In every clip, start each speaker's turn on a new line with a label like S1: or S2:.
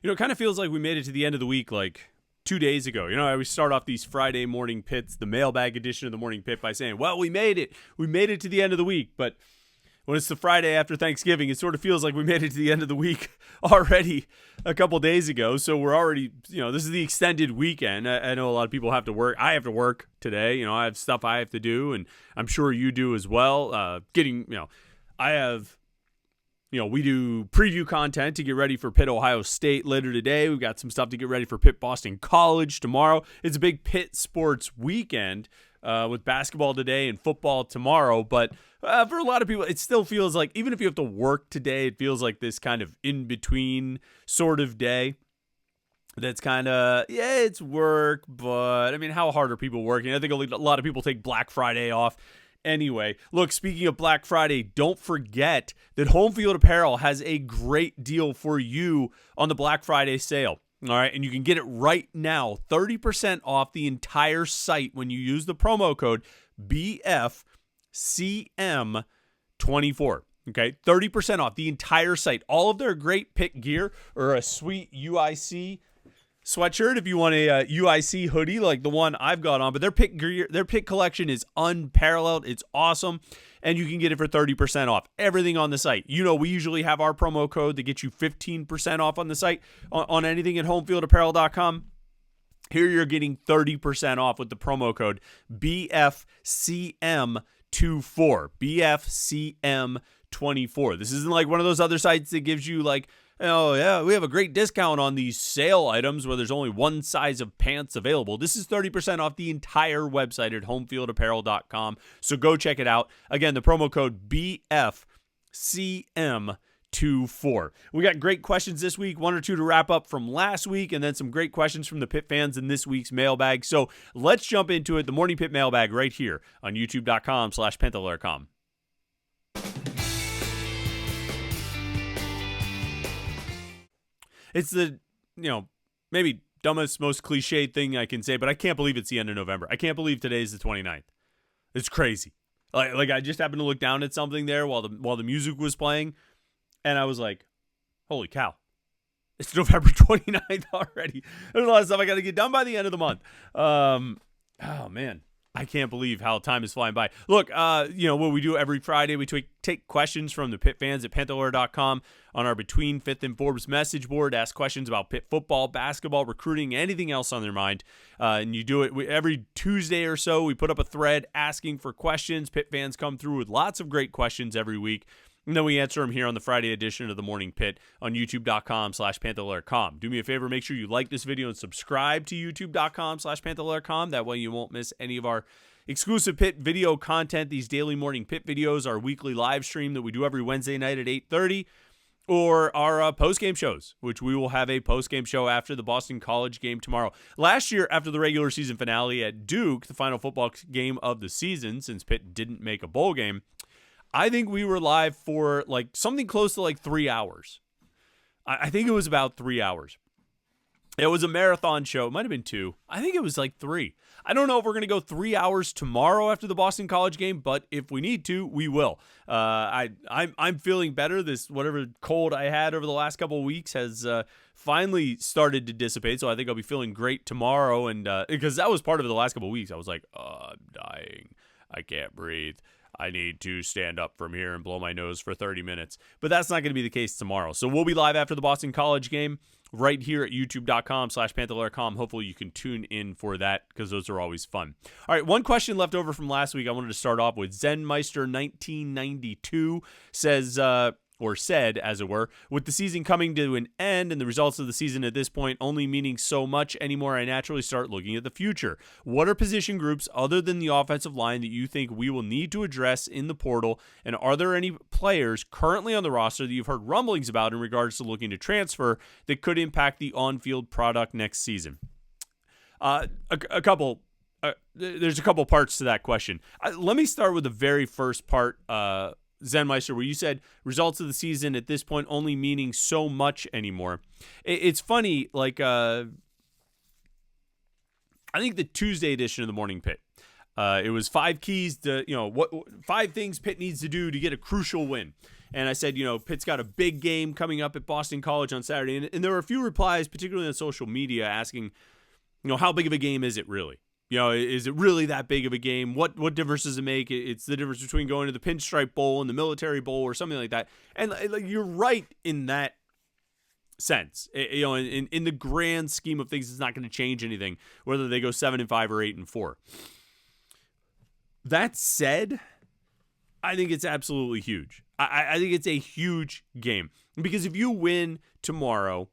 S1: It kind of feels like we made it to the end of the week like 2 days ago. I always start off these Friday morning pits, the mailbag edition of the Morning Pit, by saying, well, we made it. We made it to the end of the week. But when it's the Friday after Thanksgiving, it sort of feels like we made it to the end of the week already a couple days ago. So we're already, this is the extended weekend. I know a lot of people have to work. I have to work today. I have stuff I have to do, and I'm sure you do as well. I have... we do preview content to get ready for Pitt, Ohio State later today. We've got some stuff to get ready for Pitt, Boston College tomorrow. It's a big Pitt sports weekend with basketball today and football tomorrow. But for a lot of people, it still feels like, even if you have to work today, it feels like this kind of in-between sort of day. That's kind of, it's work, but, how hard are people working? I think a lot of people take Black Friday off. Anyway, look, speaking of Black Friday, don't forget that Home Field Apparel has a great deal for you on the Black Friday sale. All right, and you can get it right now, 30% off the entire site when you use the promo code BFCM24. Okay, 30% off the entire site. All of their great Pitt gear, or a sweet UIC sweatshirt if you want a UIC hoodie like the one I've got on, but their Pitt collection is unparalleled. It's awesome, and you can get it for 30% off everything on the site. We usually have our promo code to get you 15% off on the site on anything at homefieldapparel.com. Here you're getting 30% off with the promo code BFCM24. BFCM24. This isn't like one of those other sites that gives you like, oh, yeah, we have a great discount on these sale items where there's only one size of pants available. This is 30% off the entire website at homefieldapparel.com. So go check it out. Again, the promo code BFCM24. We got great questions this week, one or two to wrap up from last week, and then some great questions from the Pitt fans in this week's mailbag. So let's jump into it. The Morning Pitt Mailbag right here on youtube.com/Panther-Lair.com. It's the, maybe dumbest, most cliched thing I can say, but I can't believe it's the end of November. I can't believe today's the 29th. It's crazy. Like I just happened to look down at something there while the music was playing, and I was like, holy cow. It's November 29th already. There's a lot of stuff I got to get done by the end of the month. Oh, man. I can't believe how time is flying by. Look, what we do every Friday, we take questions from the Pitt fans at Panther-Lair.com on our Between Fifth and Forbes message board. Ask questions about Pitt football, basketball, recruiting, anything else on their mind. And you do it every Tuesday or so. We put up a thread asking for questions. Pitt fans come through with lots of great questions every week. And then we answer them here on the Friday edition of the Morning Pit on youtube.com/Panther-Lair.com. Do me a favor, make sure you like this video and subscribe to youtube.com/Panther-Lair.com. That way you won't miss any of our exclusive Pitt video content. These daily Morning Pit videos, our weekly live stream that we do every Wednesday night at 8:30, or our post-game shows, which we will have a post-game show after the Boston College game tomorrow. Last year, after the regular season finale at Duke, the final football game of the season, since Pitt didn't make a bowl game, I think we were live for like something close to like 3 hours. I think it was about 3 hours. It was a marathon show. It might have been 2. I think it was like 3. I don't know if we're going to go 3 hours tomorrow after the Boston College game, but if we need to, we will. I'm feeling better. This whatever cold I had over the last couple of weeks has finally started to dissipate, so I think I'll be feeling great tomorrow. And because that was part of the last couple of weeks, I was like, I'm dying. I can't breathe. I need to stand up from here and blow my nose for 30 minutes. But that's not going to be the case tomorrow. So we'll be live after the Boston College game right here at youtube.com/Panther-Lair.com. Hopefully you can tune in for that because those are always fun. All right, one question left over from last week I wanted to start off with. Zenmeister1992 says, or said, as it were, with the season coming to an end and the results of the season at this point only meaning so much anymore, I naturally start looking at the future. What are position groups other than the offensive line that you think we will need to address in the portal? And are there any players currently on the roster that you've heard rumblings about in regards to looking to transfer that could impact the on-field product next season? There's a couple parts to that question. Let me start with the very first part, Zenmeister, where you said results of the season at this point only meaning so much anymore. It's funny, like I think the Tuesday edition of the Morning Pit, It was 5 keys to, what 5 things Pitt needs to do to get a crucial win. And I said, Pitt's got a big game coming up at Boston College on Saturday. And there were a few replies, particularly on social media, asking, how big of a game is it really? Is it really that big of a game? What difference does it make? It's the difference between going to the Pinstripe Bowl and the Military Bowl or something like that. And you're right in that sense. In the grand scheme of things, it's not going to change anything, whether they go 7-5 or 8-4. That said, I think it's absolutely huge. I think it's a huge game because if you win tomorrow,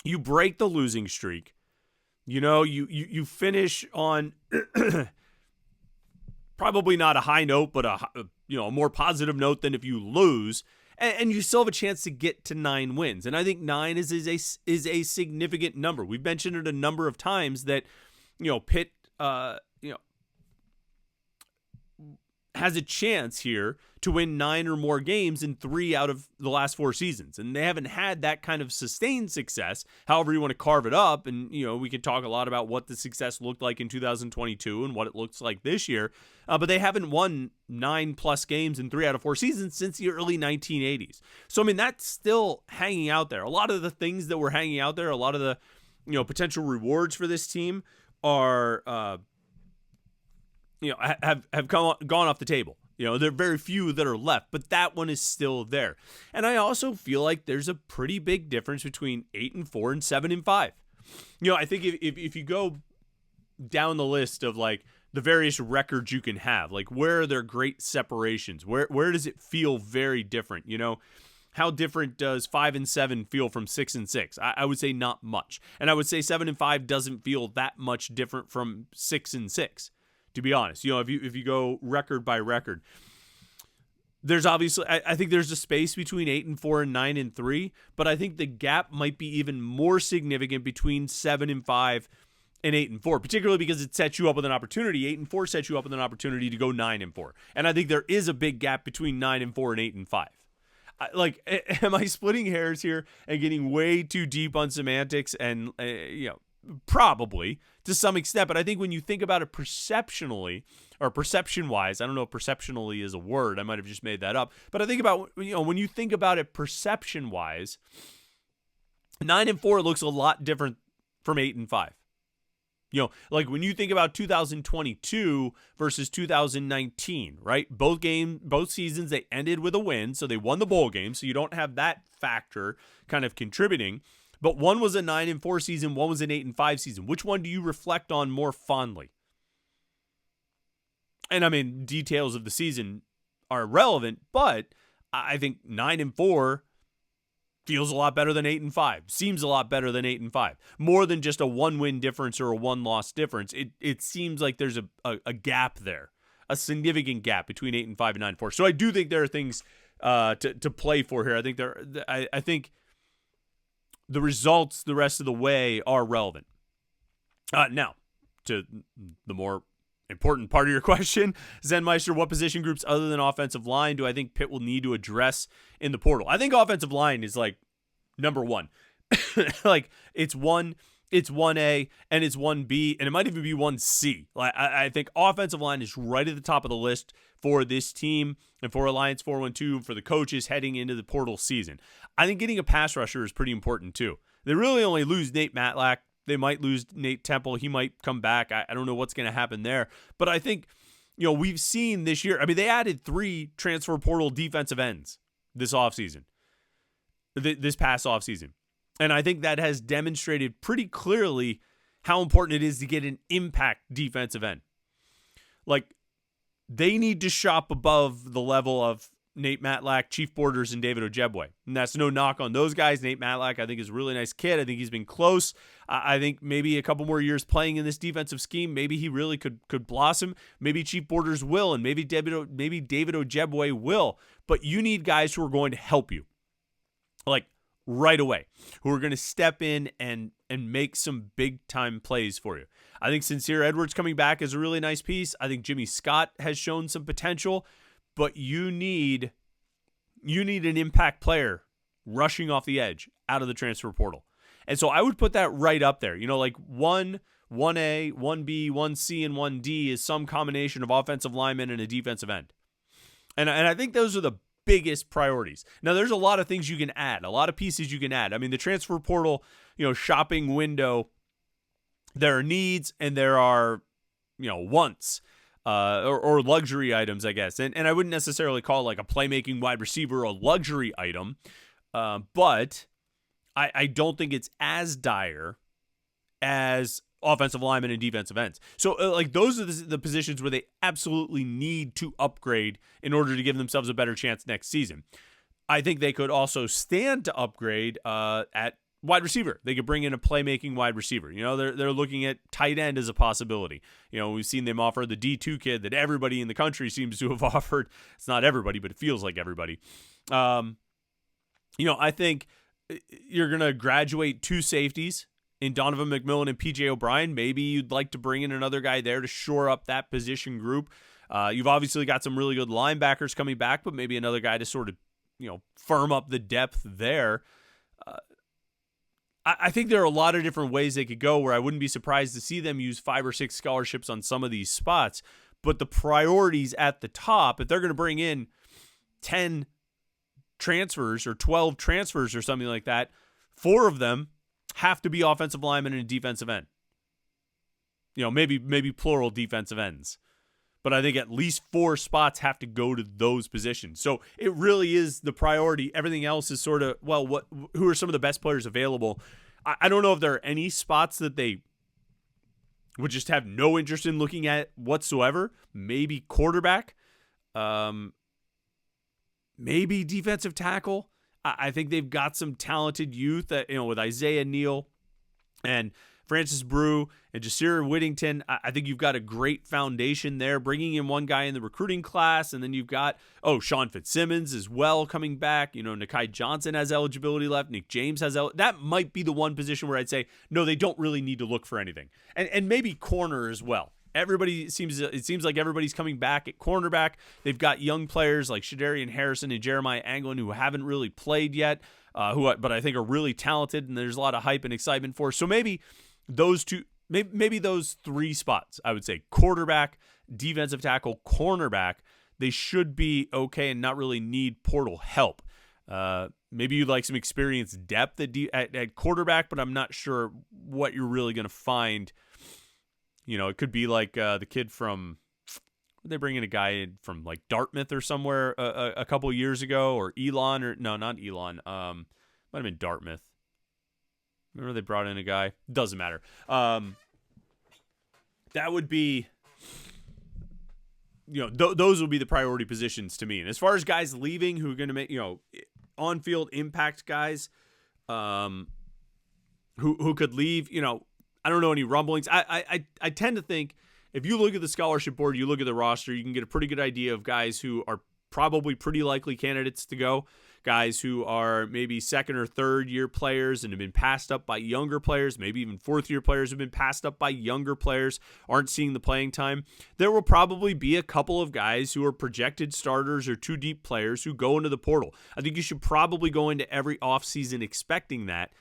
S1: you break the losing streak. You finish on probably not a high note, but a more positive note than if you lose, and you still have a chance to get to 9 wins. And I think 9 is a significant number. We've mentioned it a number of times that Pitt has a chance here to win 9 or more games in 3 out of the last 4 seasons. And they haven't had that kind of sustained success, however you want to carve it up. And, we can talk a lot about what the success looked like in 2022 and what it looks like this year. But they haven't won 9+ games in 3 out of 4 seasons since the early 1980s. So, that's still hanging out there. A lot of the things that were hanging out there, a lot of the, potential rewards for this team are, have gone off the table. There are very few that are left, but that one is still there. And I also feel like there's a pretty big difference between 8-4 and 7-5. I think if you go down the list of like the various records you can have, like where are there great separations? Where does it feel very different? How different does 5-7 feel from 6-6? I would say not much. And I would say 7-5 doesn't feel that much different from 6-6. To be honest, if you go record by record, there's obviously, I think there's a space between 8-4 and 9-3, but I think the gap might be even more significant between 7-5 and 8-4, particularly because it sets you up with an opportunity. 8-4 sets you up with an opportunity to go 9-4, and I think there is a big gap between 9-4 and 8-5. Am I splitting hairs here and getting way too deep on semantics? And probably to some extent, but I think when you think about it perceptionally or perception-wise, I don't know if perceptionally is a word, I might have just made that up, but I think about, when you think about it perception-wise, 9-4 looks a lot different from 8-5. When you think about 2022 versus 2019, right? Both seasons, they ended with a win, so they won the bowl game, so you don't have that factor kind of contributing. But one was a 9-4 season, one was an 8-5 season. Which one do you reflect on more fondly? And details of the season are relevant, but I think 9-4 feels a lot better than 8-5. Seems a lot better than 8-5. More than just a 1-win difference or a 1-loss difference. It seems like there's a gap there, a significant gap between 8-5 and 9-4. So I do think there are things to play for here. I think the results the rest of the way are relevant. Now, to the more important part of your question, Zenmeister, what position groups other than offensive line do I think Pitt will need to address in the portal? I think offensive line is number one. It's 1A and it's 1B, and it might even be 1C. I think offensive line is right at the top of the list for this team and for Alliance 412 for the coaches heading into the portal season. I think getting a pass rusher is pretty important too. They really only lose Nate Matlack. They might lose Nate Temple. He might come back. I don't know what's going to happen there. But I think, we've seen this year, they added 3 transfer portal defensive ends this offseason, this past offseason. And I think that has demonstrated pretty clearly how important it is to get an impact defensive end. They need to shop above the level of Nate Matlack, Chief Borders, and David Ojebwe. And that's no knock on those guys. Nate Matlack, I think, is a really nice kid. I think he's been close. I think maybe a couple more years playing in this defensive scheme, maybe he really could blossom. Maybe Chief Borders will, and maybe David Ojebwe will. But you need guys who are going to help you, right away, who are going to step in and make some big-time plays for you. I think Sincere Edwards coming back is a really nice piece. I think Jimmy Scott has shown some potential. But you need an impact player rushing off the edge out of the transfer portal. And so I would put that right up there. Like 1A, 1B, 1C, and 1D is some combination of offensive linemen and a defensive end. And I think those are the biggest priorities. Now, there's a lot of things you can add, a lot of pieces you can add. I mean, the transfer portal, shopping window, there are needs and there are, wants. Or luxury items, I guess. And I wouldn't necessarily call like a playmaking wide receiver a luxury item, but I don't think it's as dire as offensive linemen and defensive ends. So like those are the positions where they absolutely need to upgrade in order to give themselves a better chance next season. I think they could also stand to upgrade at wide receiver. They could bring in a playmaking wide receiver. They're looking at tight end as a possibility. We've seen them offer the D2 kid that everybody in the country seems to have offered. It's not everybody, but it feels like everybody. I think you're going to graduate 2 safeties in Donovan McMillan and PJ O'Brien. Maybe you'd like to bring in another guy there to shore up that position group. You've obviously got some really good linebackers coming back, but maybe another guy to sort of, firm up the depth there. I think there are a lot of different ways they could go where I wouldn't be surprised to see them use 5 or 6 scholarships on some of these spots. But the priorities at the top, if they're going to bring in 10 transfers or 12 transfers or something like that, 4 of them have to be offensive linemen and a defensive end. Maybe plural defensive ends. But I think at least 4 spots have to go to those positions. So it really is the priority. Everything else is sort of, who are some of the best players available? I don't know if there are any spots that they would just have no interest in looking at whatsoever. Maybe quarterback. Maybe defensive tackle. I think they've got some talented youth that, with Isaiah Neal and Francis Brew and Jasir Whittington. I think you've got a great foundation there, bringing in one guy in the recruiting class, and then you've got, Sean Fitzsimmons as well coming back. Nahki Johnson has eligibility left. Nick James has that might be the one position where I'd say, no, they don't really need to look for anything. And maybe corner as well. It seems like everybody's coming back at cornerback. They've got young players like Shadarian Harrison and Jeremiah Anglin who haven't really played yet, but I think are really talented, and there's a lot of hype and excitement for. So maybe those 2, maybe those 3 spots, I would say quarterback, defensive tackle, cornerback, they should be okay and not really need portal help. Maybe you'd like some experienced depth at quarterback, but I'm not sure what you're really going to find. It could be like the kid from, they bring in a guy from like Dartmouth or somewhere a couple years ago, or Elon, or no, not Elon. Might have been Dartmouth. Remember they brought in a guy? Doesn't matter. That would be, those would be the priority positions to me. And as far as guys leaving who are going to make, on-field impact guys who could leave, I don't know any rumblings. I tend to think if you look at the scholarship board, you look at the roster, you can get a pretty good idea of guys who are probably pretty likely candidates to go. Guys who are maybe 2nd or 3rd year players and have been passed up by younger players, maybe even 4th year players who've been passed up by younger players, aren't seeing the playing time. There will probably be a couple of guys who are projected starters or 2 deep players who go into the portal. I think you should probably go into every offseason expecting that.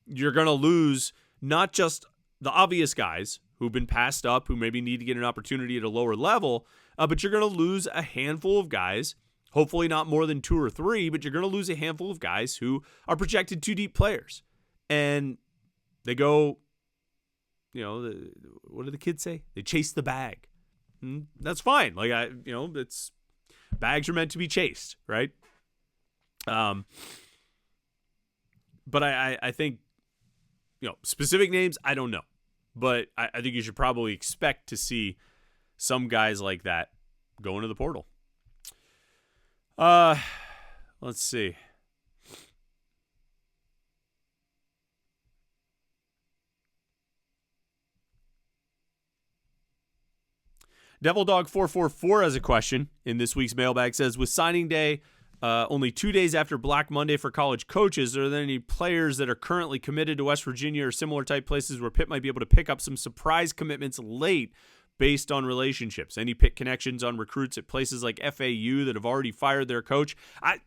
S1: You're going to lose not just the obvious guys who've been passed up, who maybe need to get an opportunity at a lower level, but you're going to lose a handful of guys. Hopefully not more than 2 or 3, but you're going to lose a handful of guys who are projected 2 deep players. And they go, what do the kids say? They chase the bag. That's fine. Like, it's bags are meant to be chased, right? But I think, specific names, I don't know. But I think you should probably expect to see some guys like that go into the portal. Let's see. Devil Dog 444 has a question in this week's mailbag. Says, with signing day only 2 days after Black Monday for college coaches, are there any players that are currently committed to West Virginia or similar type places where Pitt might be able to pick up some surprise commitments late based on relationships? Any Pitt connections on recruits at places like FAU that have already fired their coach? I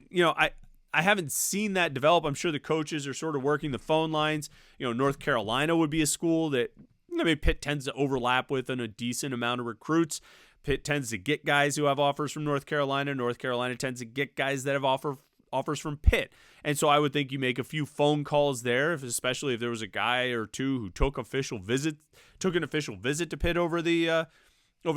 S1: I haven't seen that develop. I'm sure the coaches are sort of working the phone lines. North Carolina would be a school that maybe Pitt tends to overlap with in a decent amount of recruits. Pitt tends to get guys who have offers from North Carolina. North Carolina tends to get guys that have offers from Pitt. And so I would think you make a few phone calls there, especially if there was a guy or two who took an official visit to Pitt over the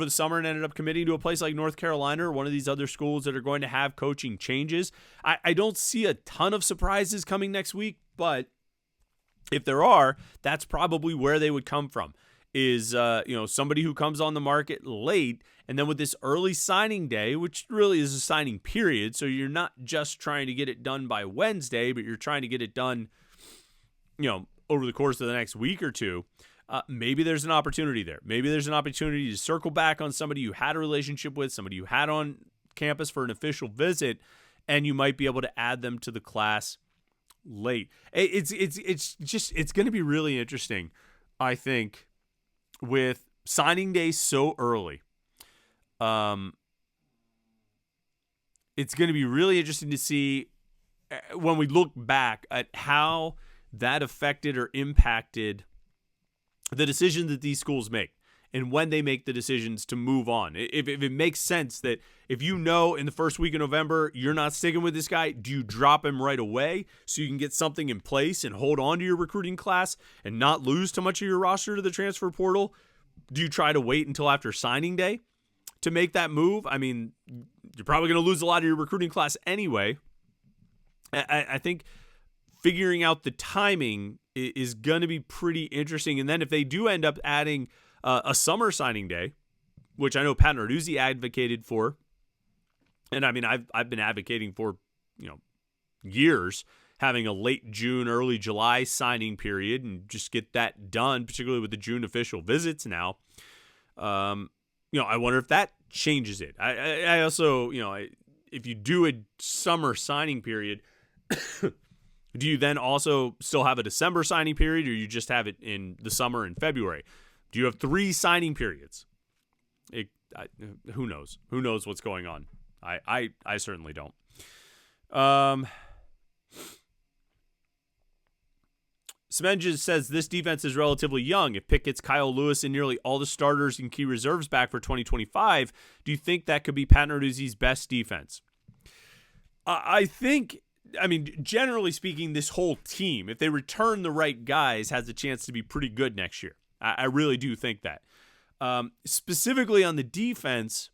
S1: summer and ended up committing to a place like North Carolina or one of these other schools that are going to have coaching changes. I don't see a ton of surprises coming next week, but if there are, that's probably where they would come from. Is somebody who comes on the market late, and then with this early signing day, which really is a signing period, so you're not just trying to get it done by Wednesday, but you're trying to get it done, over the course of the next week or two. Maybe there's an opportunity there. Maybe there's an opportunity to circle back on somebody you had a relationship with, somebody you had on campus for an official visit, and you might be able to add them to the class late. It's going to be really interesting, I think, with signing day so early. It's going to be really interesting to see when we look back at how that affected or impacted the decisions that these schools make and when they make the decisions to move on. If it makes sense that if in the first week of November you're not sticking with this guy, do you drop him right away so you can get something in place and hold on to your recruiting class and not lose too much of your roster to the transfer portal? Do you try to wait until after signing day to make that move? I mean, you're probably going to lose a lot of your recruiting class anyway. I think figuring out the timing is going to be pretty interesting. And then if they do end up adding a summer signing day, which I know Pat Narduzzi advocated for, and I mean, I've been advocating for, years, having a late June, early July signing period and just get that done, particularly with the June official visits now. I wonder if that changes it. I also, if you do a summer signing period, do you then also still have a December signing period, or you just have it in the summer and February? Do you have 3 signing periods? Who knows? Who knows what's going on? I certainly don't. Smenges says this defense is relatively young. If Pitt gets Kyle Lewis and nearly all the starters and key reserves back for 2025, do you think that could be Pat Narduzzi's best defense? I think, generally speaking, this whole team, if they return the right guys, has a chance to be pretty good next year. I really do think that. Specifically on the defense,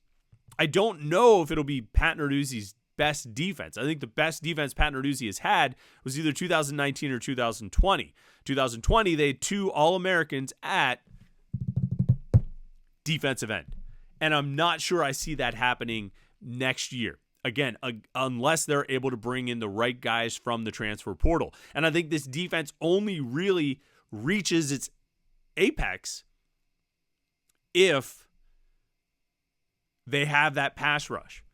S1: I don't know if it'll be Pat Narduzzi's best defense. I think the best defense Pat Narduzzi has had was either 2019 or 2020. 2020, they had 2 All-Americans at defensive end. And I'm not sure I see that happening next year. Again, unless they're able to bring in the right guys from the transfer portal. And I think this defense only really reaches its apex if they have that pass rush.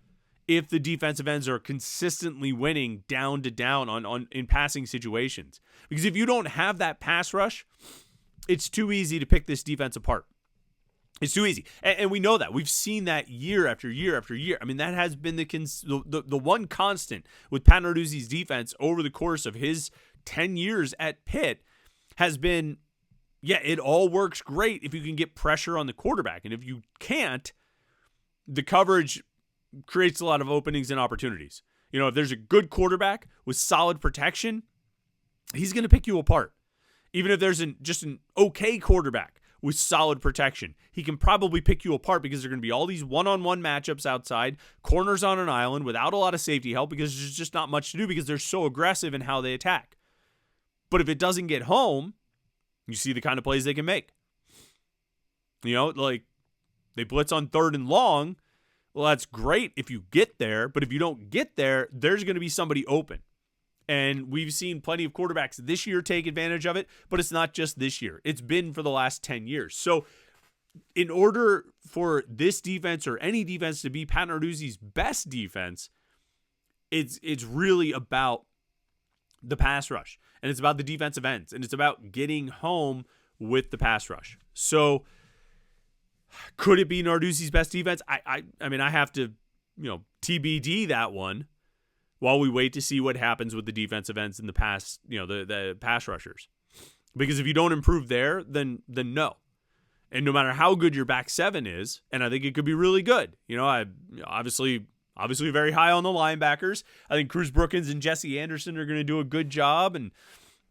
S1: If the defensive ends are consistently winning down to down on in passing situations. Because if you don't have that pass rush, it's too easy to pick this defense apart. It's too easy. And we know that. We've seen that year after year after year. I mean, that has been the one constant with Pat Narduzzi's defense over the course of his 10 years at Pitt has been, it all works great if you can get pressure on the quarterback. And if you can't, the coverage creates a lot of openings and opportunities. If there's a good quarterback with solid protection, he's going to pick you apart. Even if there's just an okay quarterback with solid protection, he can probably pick you apart because there are going to be all these one-on-one matchups outside, corners on an island without a lot of safety help because there's just not much to do because they're so aggressive in how they attack. But if it doesn't get home, you see the kind of plays they can make. Like they blitz on 3rd and long. Well, that's great if you get there, but if you don't get there, there's going to be somebody open. And we've seen plenty of quarterbacks this year take advantage of it, but it's not just this year. It's been for the last 10 years. So in order for this defense or any defense to be Pat Narduzzi's best defense, it's really about the pass rush, and it's about the defensive ends, and it's about getting home with the pass rush. So could it be Narduzzi's best defense? I mean, I have to, TBD that one. while we wait to see what happens with the defensive ends in the pass, the pass rushers. Because if you don't improve there, then no. And no matter how good your back seven is, and I think it could be really good. I obviously very high on the linebackers. I think Cruz Brookins and Jesse Anderson are going to do a good job, and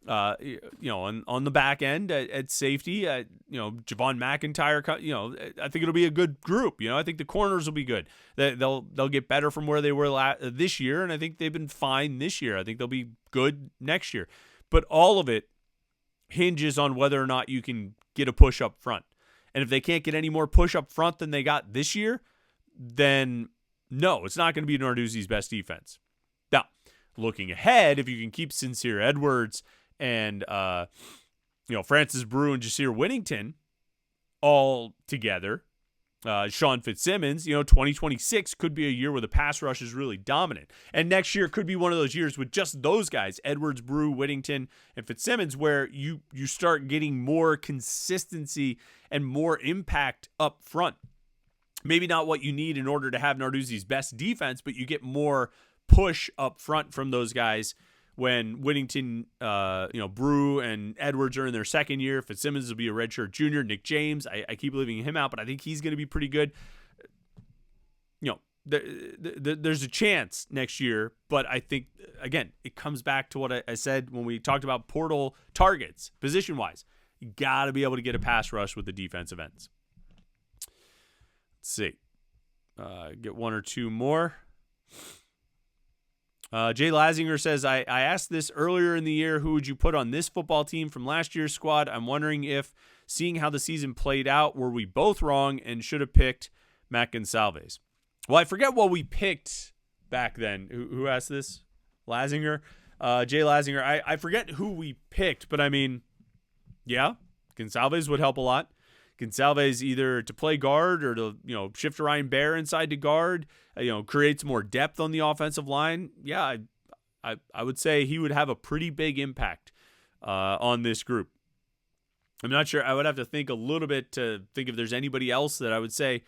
S1: on the back end at safety, Javon McIntyre. I think it'll be a good group. I think the corners will be good. They'll get better from where they were this year, and I think they've been fine this year. I think they'll be good next year. But all of it hinges on whether or not you can get a push up front. And if they can't get any more push up front than they got this year, then no, it's not going to be Narduzzi's best defense. Now, looking ahead, if you can keep Sincere Edwards and Francis Brew and Jasir Whittington all together, Sean Fitzsimmons, 2026 could be a year where the pass rush is really dominant. And next year could be one of those years with just those guys, Edwards, Brew, Whittington, and Fitzsimmons, where you start getting more consistency and more impact up front. Maybe not what you need in order to have Narduzzi's best defense, but you get more push up front from those guys when Whittington, Brew and Edwards are in their second year. Fitzsimmons will be a redshirt junior. Nick James, I keep leaving him out, but I think he's going to be pretty good. There's a chance next year, but I think, again, it comes back to what I said when we talked about portal targets, position-wise. You got to be able to get a pass rush with the defensive ends. Let's see. Get one or two more. Jay Lazinger says, I asked this earlier in the year, who would you put on this football team from last year's squad? I'm wondering if, seeing how the season played out, were we both wrong and should have picked Matt Gonsalves? Well, I forget what we picked back then. Who asked this? Lazinger? Jay Lazinger. I forget who we picked, but I mean, yeah, Gonsalves would help a lot. Gonsalves either to play guard or to, shift Ryan Baer inside to guard, creates more depth on the offensive line. Yeah, I would say he would have a pretty big impact on this group. I'm not sure. I would have to think a little bit to think if there's anybody else that I would say,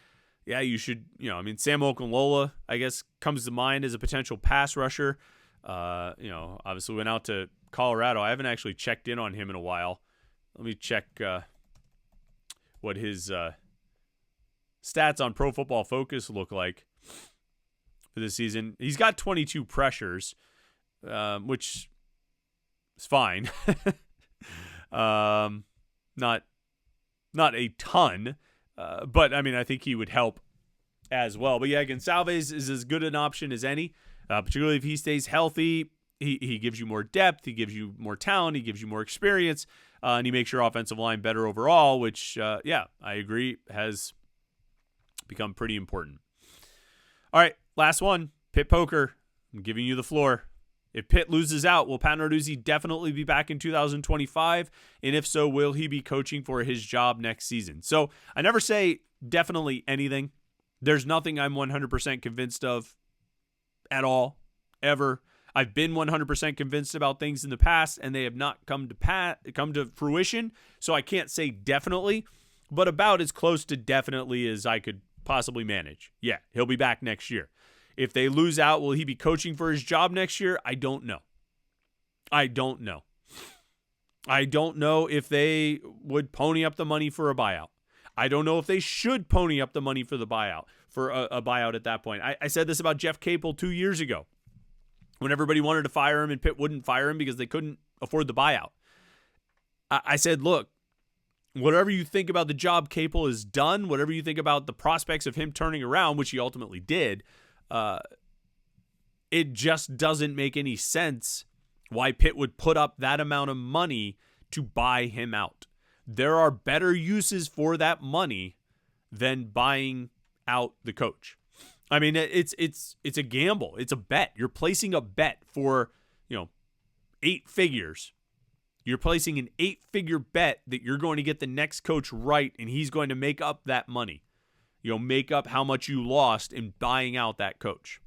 S1: yeah, you should, Sam Okunlola, I guess, comes to mind as a potential pass rusher. Obviously went out to Colorado. I haven't actually checked in on him in a while. Let me check what his stats on Pro Football Focus look like for this season. He's got 22 pressures, which is fine. Not a ton, but I mean, I think he would help as well. But yeah, Gonsalves is as good an option as any, particularly if he stays healthy. He gives you more depth, he gives you more talent, he gives you more experience, and he makes your offensive line better overall, which, I agree, has become pretty important. All right, last one, Pitt Poker. I'm giving you the floor. If Pitt loses out, will Pat Narduzzi definitely be back in 2025? And if so, will he be coaching for his job next season? So I never say definitely anything. There's nothing I'm 100% convinced of at all, ever. I've been 100% convinced about things in the past, and they have not come to fruition. So I can't say definitely, but about as close to definitely as I could possibly manage. Yeah, he'll be back next year. If they lose out, will he be coaching for his job next year? I don't know. I don't know if they would pony up the money for a buyout. I don't know if they should pony up the money for the buyout, for a buyout at that point. I said this about Jeff Capel 2 years ago when everybody wanted to fire him and Pitt wouldn't fire him because they couldn't afford the buyout. I said, look, whatever you think about the job Capel has done, whatever you think about the prospects of him turning around, which he ultimately did, it just doesn't make any sense why Pitt would put up that amount of money to buy him out. There are better uses for that money than buying out the coach. I mean, it's a gamble. It's a bet. You're placing a bet for, 8 figures. You're placing an 8-figure bet that you're going to get the next coach right, and he's going to make up that money. Make up how much you lost in buying out that coach.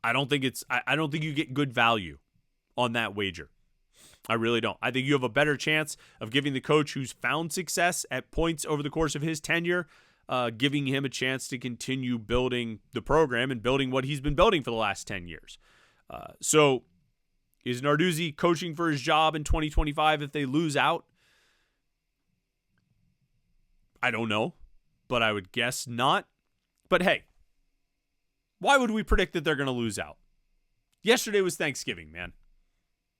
S1: I don't think you get good value on that wager. I really don't. I think you have a better chance of giving the coach who's found success at points over the course of his tenure giving him a chance to continue building the program and building what he's been building for the last 10 years. So is Narduzzi coaching for his job in 2025 if they lose out? I don't know, but I would guess not. But hey, why would we predict that they're going to lose out? Yesterday was Thanksgiving, man.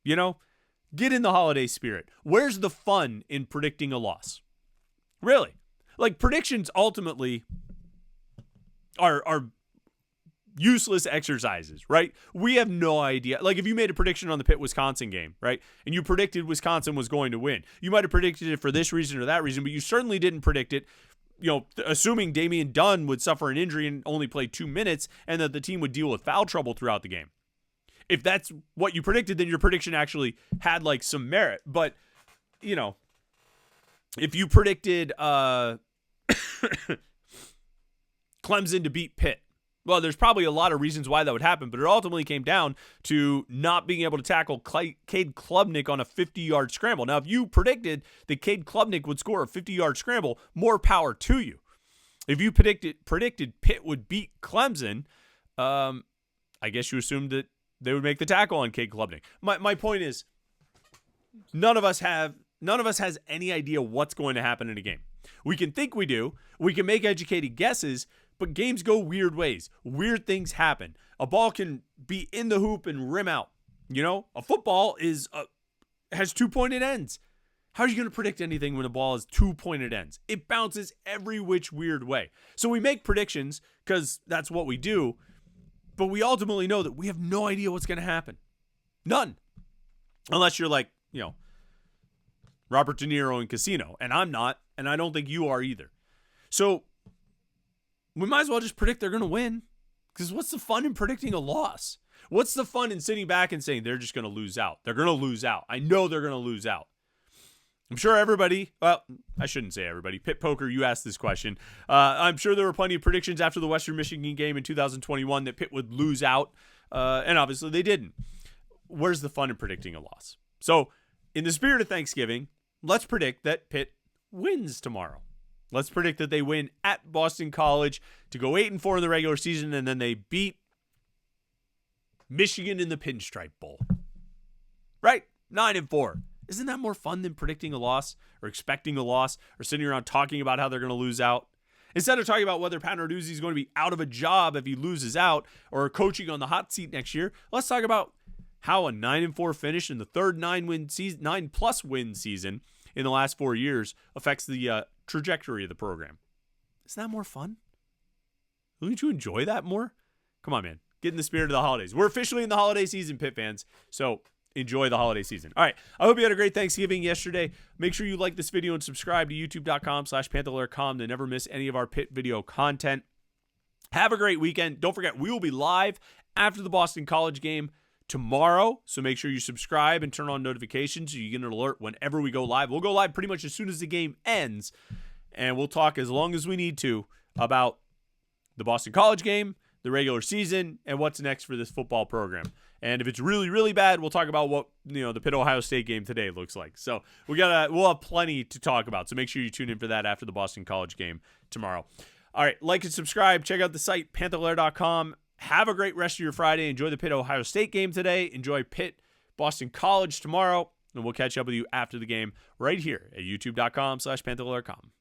S1: You know, get in the holiday spirit. Where's the fun in predicting a loss? Really? Like, predictions ultimately are useless exercises, right? We have no idea. Like, if you made a prediction on the Pitt-Wisconsin game, right, and you predicted Wisconsin was going to win, you might have predicted it for this reason or that reason, but you certainly didn't predict it, assuming Damian Dunn would suffer an injury and only play 2 minutes and that the team would deal with foul trouble throughout the game. If that's what you predicted, then your prediction actually had, like, some merit. But, if you predicted Clemson to beat Pitt, well, there's probably a lot of reasons why that would happen, but it ultimately came down to not being able to tackle Cade Klubnik on a 50-yard scramble. Now, if you predicted that Cade Klubnik would score a 50-yard scramble, more power to you. If you predicted Pitt would beat Clemson, I guess you assumed that they would make the tackle on Cade Klubnik. My point is, none of us has any idea what's going to happen in a game. We can think we do. We can make educated guesses, but games go weird ways. Weird things happen. A ball can be in the hoop and rim out. A football has 2-pointed ends. How are you going to predict anything when a ball has 2-pointed ends? It bounces every which weird way. So we make predictions because that's what we do, but we ultimately know that we have no idea what's going to happen. None. Unless you're like, Robert De Niro in Casino, and I'm not, and I don't think you are either. So we might as well just predict they're going to win, because what's the fun in predicting a loss? What's the fun in sitting back and saying they're just going to lose out? They're going to lose out. I know they're going to lose out. I'm sure everybody, well, I shouldn't say everybody. Pitt Poker, you asked this question. I'm sure there were plenty of predictions after the Western Michigan game in 2021 that Pitt would lose out, and obviously they didn't. Where's the fun in predicting a loss? So in the spirit of Thanksgiving, let's predict that Pitt wins tomorrow. Let's predict that they win at Boston College to go 8-4 in the regular season, and then they beat Michigan in the Pinstripe Bowl. Right? 9-4. Isn't that more fun than predicting a loss or expecting a loss or sitting around talking about how they're going to lose out? Instead of talking about whether Pat Narduzzi is going to be out of a job if he loses out or coaching on the hot seat next year, let's talk about how a 9-4 finish in the third 9+ win season in the last 4 years affects the trajectory of the program. Isn't that more fun? Wouldn't you enjoy that more? Come on, man. Get in the spirit of the holidays. We're officially in the holiday season, Pitt fans. So enjoy the holiday season. All right. I hope you had a great Thanksgiving yesterday. Make sure you like this video and subscribe to youtube.com/Panther-Lair.com to never miss any of our Pitt video content. Have a great weekend. Don't forget, we will be live after the Boston College game tomorrow, so make sure you subscribe and turn on notifications so you get an alert whenever we go live. We'll go live pretty much as soon as the game ends, and we'll talk as long as we need to about the Boston College game, the regular season, and what's next for this football program. And if it's really, really bad, we'll talk about what the Pitt-Ohio State game today looks like. So we'll have plenty to talk about, so make sure you tune in for that after the Boston College game tomorrow. All right, like and subscribe. Check out the site, Panther-Lair.com. Have a great rest of your Friday. Enjoy the Pitt-Ohio State game today. Enjoy Pitt-Boston College tomorrow. And we'll catch up with you after the game right here at youtube.com/Panther-Lair.com.